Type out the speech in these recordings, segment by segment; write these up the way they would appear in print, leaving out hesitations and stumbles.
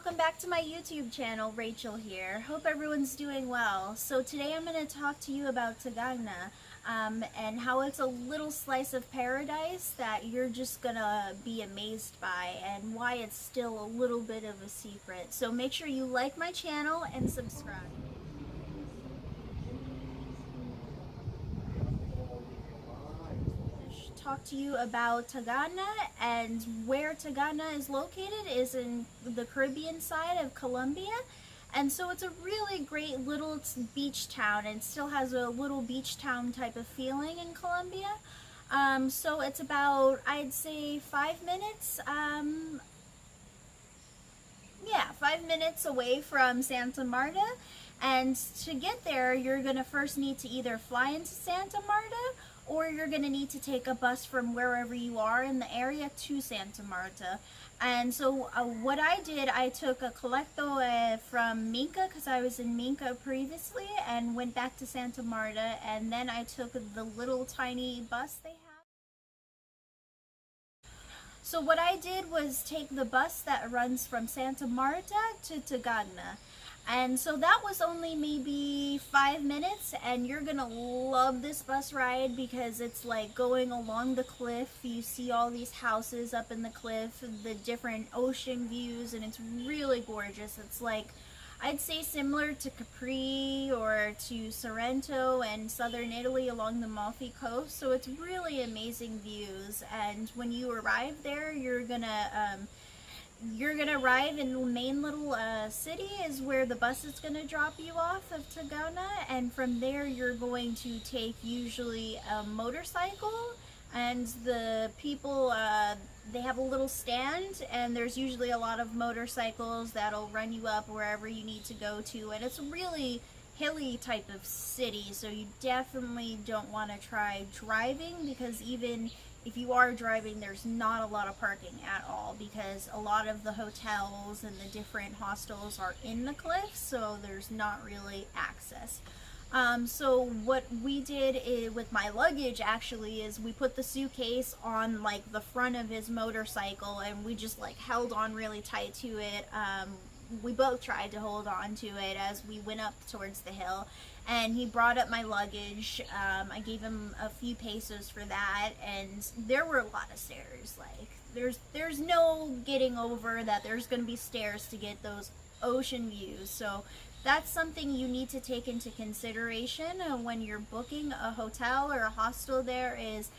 welcome back to my YouTube channel. Rachel here. Hope everyone's doing well. So today I'm going to talk to you about Tayrona and how it's a little slice of paradise that you're just going to be amazed by, and why it's still a little bit of a secret. So make sure you like my channel and subscribe. Talk to you about Tayrona, and where Tayrona is located is in the Caribbean side of Colombia. And so it's a really great little beach town, and still has a little beach town type of feeling in Colombia. So it's about, I'd say, 5 minutes, 5 minutes away from Santa Marta. And to get there, you're gonna first need to either fly into Santa Marta, or you're gonna need to take a bus from wherever you are in the area to Santa Marta. And so what I did, I took a collecto from Minca, because I was in Minca previously, and went back to Santa Marta, and then I took the little tiny bus they have. So what I did was take the bus that runs from Santa Marta to Tayrona. And so that was only maybe 5 minutes, and you're gonna love this bus ride because it's like going along the cliff. You see all these houses up in the cliff, the different ocean views, and it's really gorgeous. It's like, I'd say similar to Capri or to Sorrento and southern Italy along the Amalfi Coast. So it's really amazing views. And when you arrive there, you're gonna arrive in the main little city is where the bus is going to drop you off of Tayrona, and from there you're going to take usually a motorcycle, and the people, they have a little stand, and there's usually a lot of motorcycles that'll run you up wherever you need to go to. And it's a really hilly type of city, so you definitely don't want to try driving, because even if you are driving, there's not a lot of parking at all, because a lot of the hotels and the different hostels are in the cliffs, so there's not really access. So what we did with my luggage actually is we put the suitcase on like the front of his motorcycle, and we just like held on really tight to it. We both tried to hold on to it as we went up towards the hill, and he brought up my luggage. I gave him a few pesos for that, and there were a lot of stairs. Like there's no getting over that there's going to be stairs to get those ocean views. So that's something you need to take into consideration when you're booking a hotel or a hostel there, is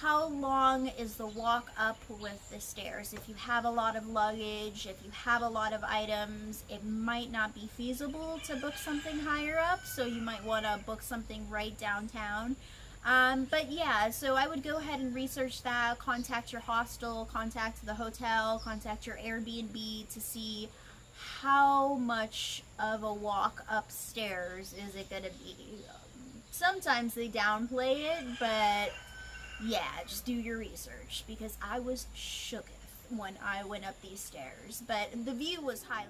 how long is the walk up with the stairs. If you have a lot of luggage, if you have a lot of items, it might not be feasible to book something higher up, so you might want to book something right downtown. But yeah, so I would go ahead and research that, contact your hostel, contact the hotel, contact your Airbnb to see how much of a walk upstairs is it going to be. Sometimes they downplay it, but yeah, just do your research, because I was shooketh when I went up these stairs, but the view was highly.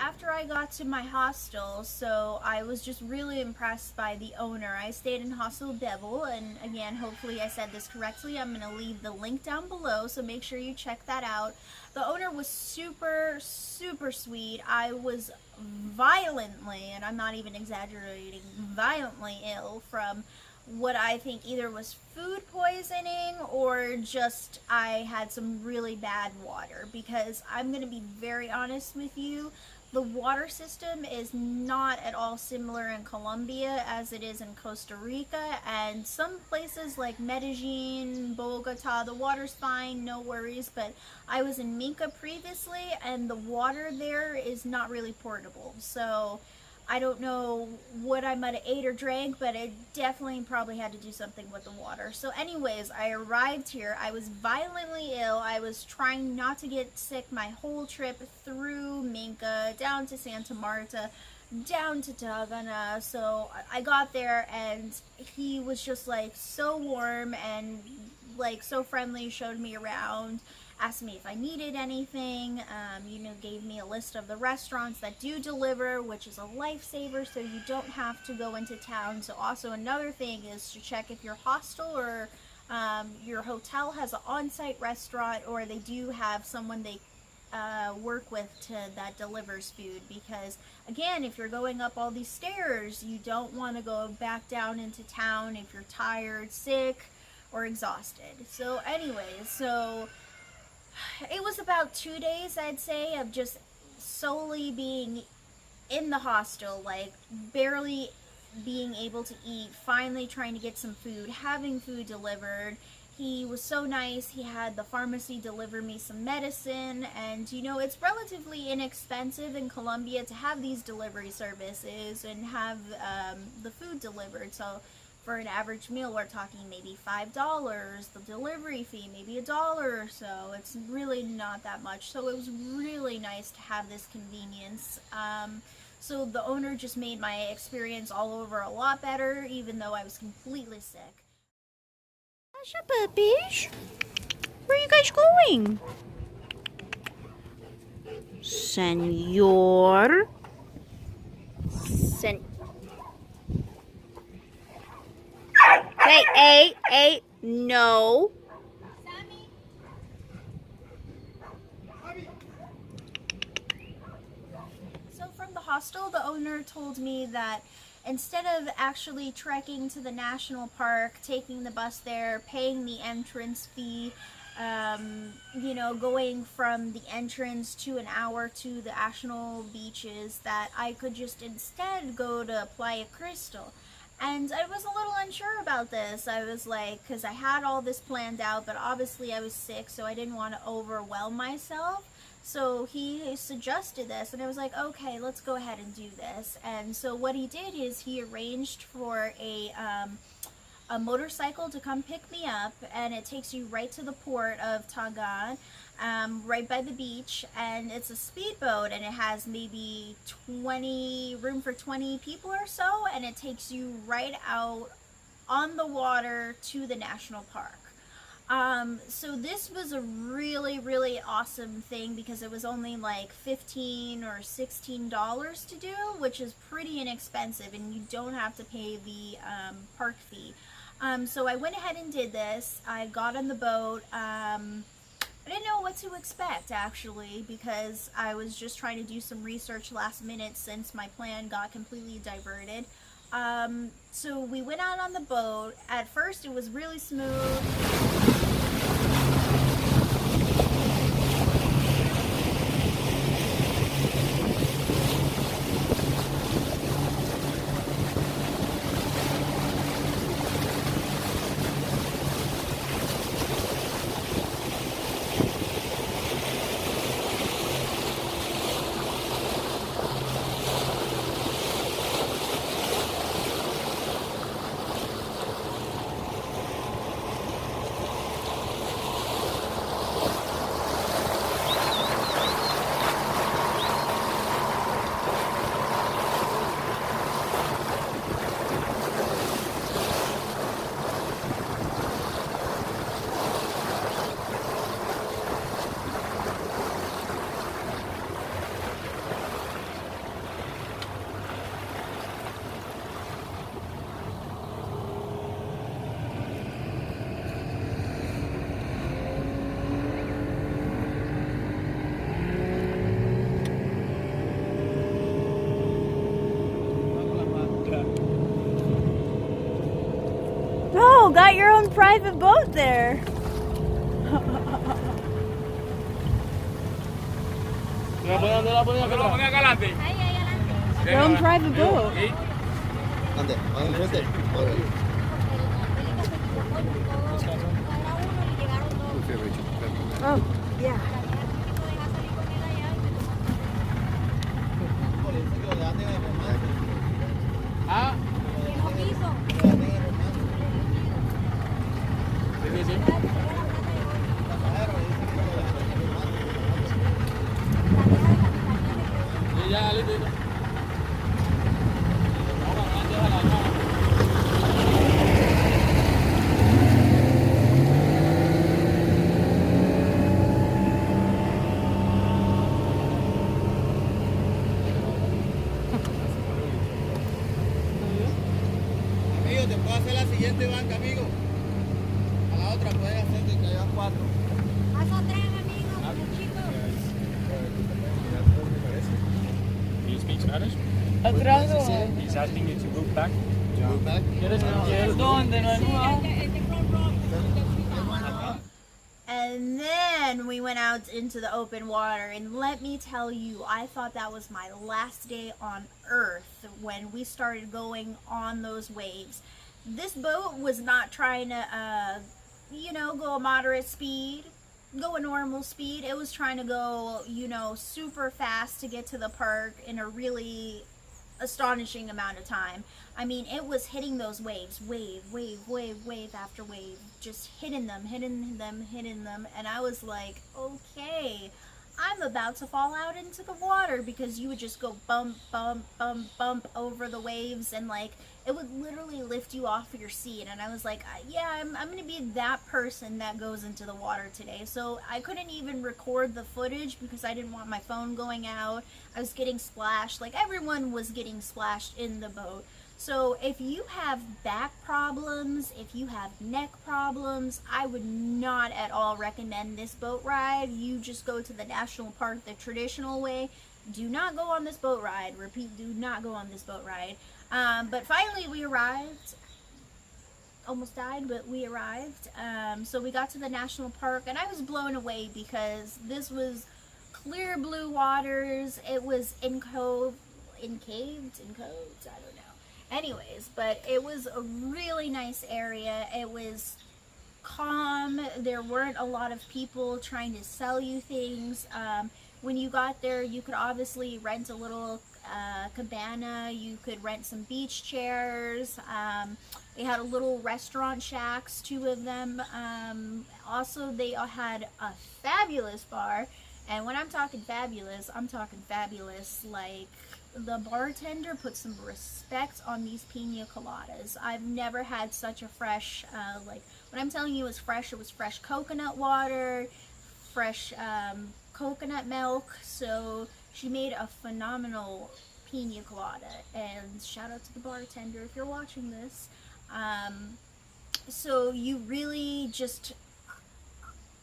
After I got to my hostel, so I was just really impressed by the owner. I stayed in Hostel Babel, and again, hopefully I said this correctly. I'm going to leave the link down below, so make sure you check that out. The owner was super, super sweet. I was violently, and I'm not even exaggerating, violently ill from what I think either was food poisoning or just I had some really bad water, because I'm going to be very honest with you. The water system is not at all similar in Colombia as it is in Costa Rica, and some places like Medellin, Bogota, the water's fine, no worries, but I was in Minca previously, and the water there is not really portable. So I don't know what I might have ate or drank, but it definitely probably had to do something with the water. So anyways, I arrived here. I was violently ill. I was trying not to get sick my whole trip through Minca down to Santa Marta. down to Tayrona. So I got there and he was just like so warm and like so friendly, showed me around, asked me if I needed anything, gave me a list of the restaurants that do deliver, which is a lifesaver, so you don't have to go into town. So also another thing is to check if your hostel or your hotel has an on-site restaurant, or they do have someone they work with that delivers food, because again, if you're going up all these stairs, you don't want to go back down into town if you're tired, sick, or exhausted. So anyways, so it was about 2 days, I'd say, of just solely being in the hostel, like barely being able to eat, finally trying to get some food, having food delivered. He was so nice. He had the pharmacy deliver me some medicine, and it's relatively inexpensive in Colombia to have these delivery services and have the food delivered. So for an average meal, we're talking maybe $5. The delivery fee, maybe $1 or so. It's really not that much. So it was really nice to have this convenience. So the owner just made my experience all over a lot better, even though I was completely sick. Asha puppies, where are you guys going? Senor. Hey, no. So from the hostel, the owner told me that instead of actually trekking to the national park, taking the bus there, paying the entrance fee, going from the entrance to an hour to the national beaches, that I could just instead go to Playa Cristal. And I was a little unsure about this. I was like, because I had all this planned out, but obviously I was sick, so I didn't want to overwhelm myself. So he suggested this, and I was like, okay, let's go ahead and do this. And so what he did is he arranged for a motorcycle to come pick me up, and it takes you right to the port of Tayrona, right by the beach, and it's a speedboat, and it has maybe room for 20 people or so, and it takes you right out on the water to the national park. So this was a really, really awesome thing, because it was only like $15 or $16 to do, which is pretty inexpensive, and you don't have to pay the park fee. So I went ahead and did this. I got on the boat. I didn't know what to expect, actually, because I was just trying to do some research last minute since my plan got completely diverted. So we went out on the boat. At first it was really smooth. Oh, got your own private boat there. Your own private boat. Oh, yeah. puede hacer la siguiente banca, amigo. A la otra puede hacer que caigan 4. Hasta 3, amigo, chicos. Do you speak Spanish? Atrás o... He's asking you to move back. Move back. ¿Dónde? No hay lugar. And then we went out into the open water, and let me tell you, I thought that was my last day on earth when we started going on those waves. This boat was not trying to, go a moderate speed, go a normal speed. It was trying to go, super fast to get to the park in a really astonishing amount of time. I mean, it was hitting those waves, wave after wave, just hitting them, and I was like, okay, I'm about to fall out into the water, because you would just go bump over the waves, and like it would literally lift you off your seat. And I was like, yeah, I'm gonna be that person that goes into the water today. So I couldn't even record the footage because I didn't want my phone going out. I was getting splashed, like everyone was getting splashed in the boat. So if you have back problems, if you have neck problems, I would not at all recommend this boat ride. You just go to the national park the traditional way. Do not go on this boat ride. Repeat, do not go on this boat ride. But finally we arrived. Almost died, but we arrived. So we got to the national park, and I was blown away because this was clear blue waters. It was encaved, I don't know. Anyways, but it was a really nice area. It was calm. There weren't a lot of people trying to sell you things. When you got there, you could obviously rent a little cabana. You could rent some beach chairs. They had a little restaurant shacks, 2 of them. Also, they had a fabulous bar. And when I'm talking fabulous like the bartender put some respect on these pina coladas. I've never had such a fresh, when I'm telling you it was fresh coconut water, fresh coconut milk. So she made a phenomenal pina colada, and shout out to the bartender if you're watching this. So you really just,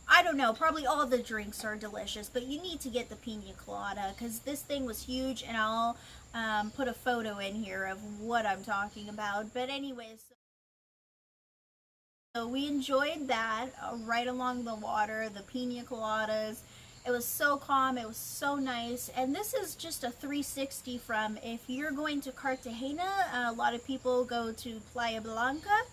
I don't know, probably all the drinks are delicious, but you need to get the pina colada because this thing was huge, and I'll put a photo in here of what I'm talking about. But anyways, so we enjoyed that right along the water, the pina coladas. It was so calm, it was so nice. And this is just a 360 from, if you're going to Cartagena, a lot of people go to Playa Blanca,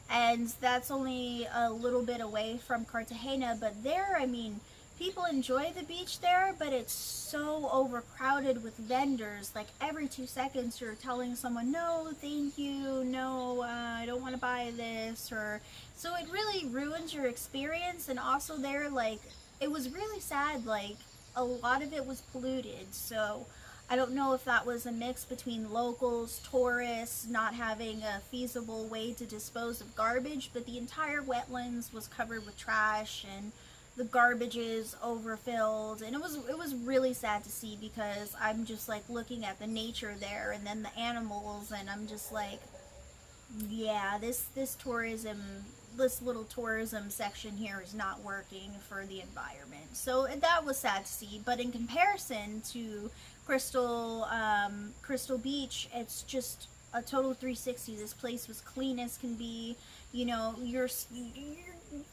and that's only a little bit away from Cartagena. But there, I mean, people enjoy the beach there, but it's so overcrowded with vendors. Like every 2 seconds you're telling someone, no, thank you, no, I don't want to buy this, or so it really ruins your experience. And also there, like, it was really sad, like a lot of it was polluted. So I don't know if that was a mix between locals, tourists, not having a feasible way to dispose of garbage, but the entire wetlands was covered with trash, and the garbage is overfilled, and it was really sad to see, because I'm just like looking at the nature there, and then the animals, and I'm just like, yeah, this little tourism section here is not working for the environment. So that was sad to see. But in comparison to Crystal Beach, it's just a total 360. This place was clean as can be. You know, your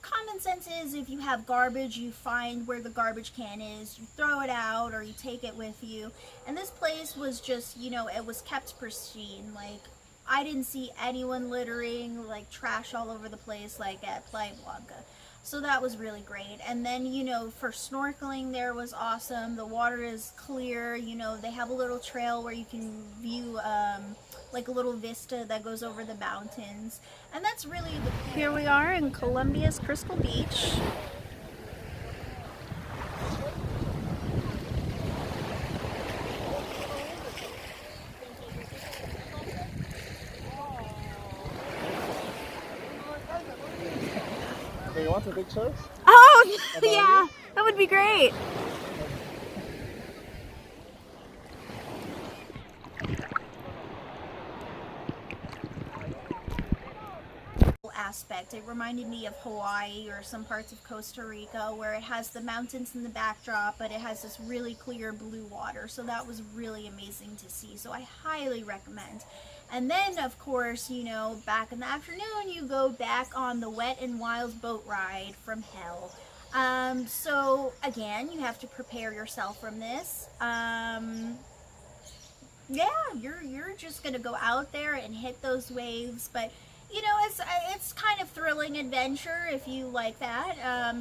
common sense is, if you have garbage, you find where the garbage can is, you throw it out, or you take it with you. And this place was just, you know, it was kept pristine. Like, I didn't see anyone littering, like trash all over the place like at Playa Blanca. So that was really great. And then, you know, for snorkeling there was awesome. The water is clear. You know, they have a little trail where you can view like a little vista that goes over the mountains. And that's really the... Here we are in Colombia's Crystal Beach. Do you want a picture? Oh, yeah, that would be great. aspect. It reminded me of Hawaii or some parts of Costa Rica, where it has the mountains in the backdrop, but it has this really clear blue water. So that was really amazing to see. So I highly recommend. And then, of course, you know, back in the afternoon, you go back on the Wet and Wild boat ride from hell. So again, you have to prepare yourself from this. Yeah, you're just gonna go out there and hit those waves, but you know, it's kind of thrilling adventure if you like that.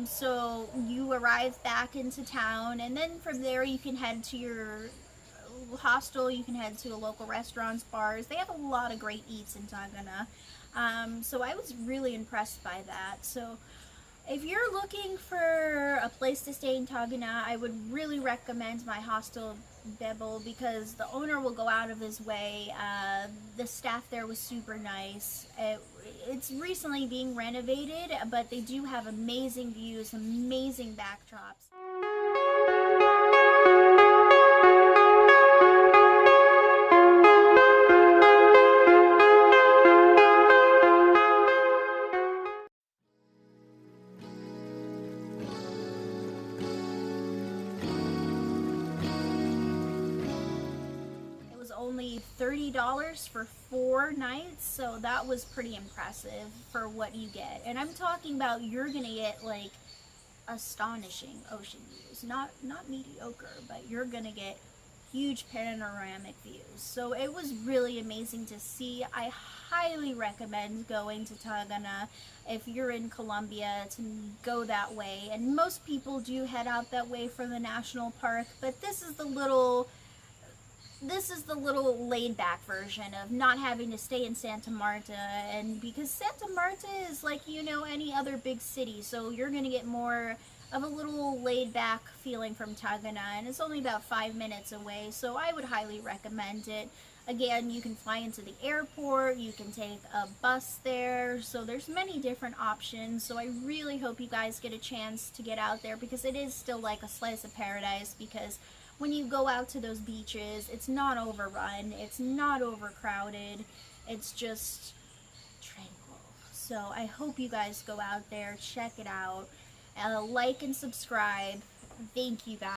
So you arrive back into town, and then from there you can head to your hostel. You can head to local restaurants, bars. They have a lot of great eats in Tayrona. So I was really impressed by that. So if you're looking for a place to stay in Tayrona, I would really recommend my hostel, Babel, because the owner will go out of his way. The staff there was super nice. It's recently being renovated, but they do have amazing views, amazing backdrops. Only $30 for 4 nights, so that was pretty impressive for what you get. And I'm talking about, you're gonna get like astonishing ocean views, not mediocre, but you're gonna get huge panoramic views. So it was really amazing to see. I highly recommend going to Tayrona if you're in Colombia, to go that way. And most people do head out that way for the national park, but this is the little laid back version of not having to stay in Santa Marta. And because Santa Marta is like, you know, any other big city, so you're gonna get more of a little laid back feeling from Tayrona, and it's only about 5 minutes away, so I would highly recommend it. Again, you can fly into the airport, you can take a bus there, so there's many different options. So I really hope you guys get a chance to get out there, because it is still like a slice of paradise. Because when you go out to those beaches, it's not overrun, it's not overcrowded, it's just tranquil. So I hope you guys go out there, check it out, like and subscribe. Thank you guys.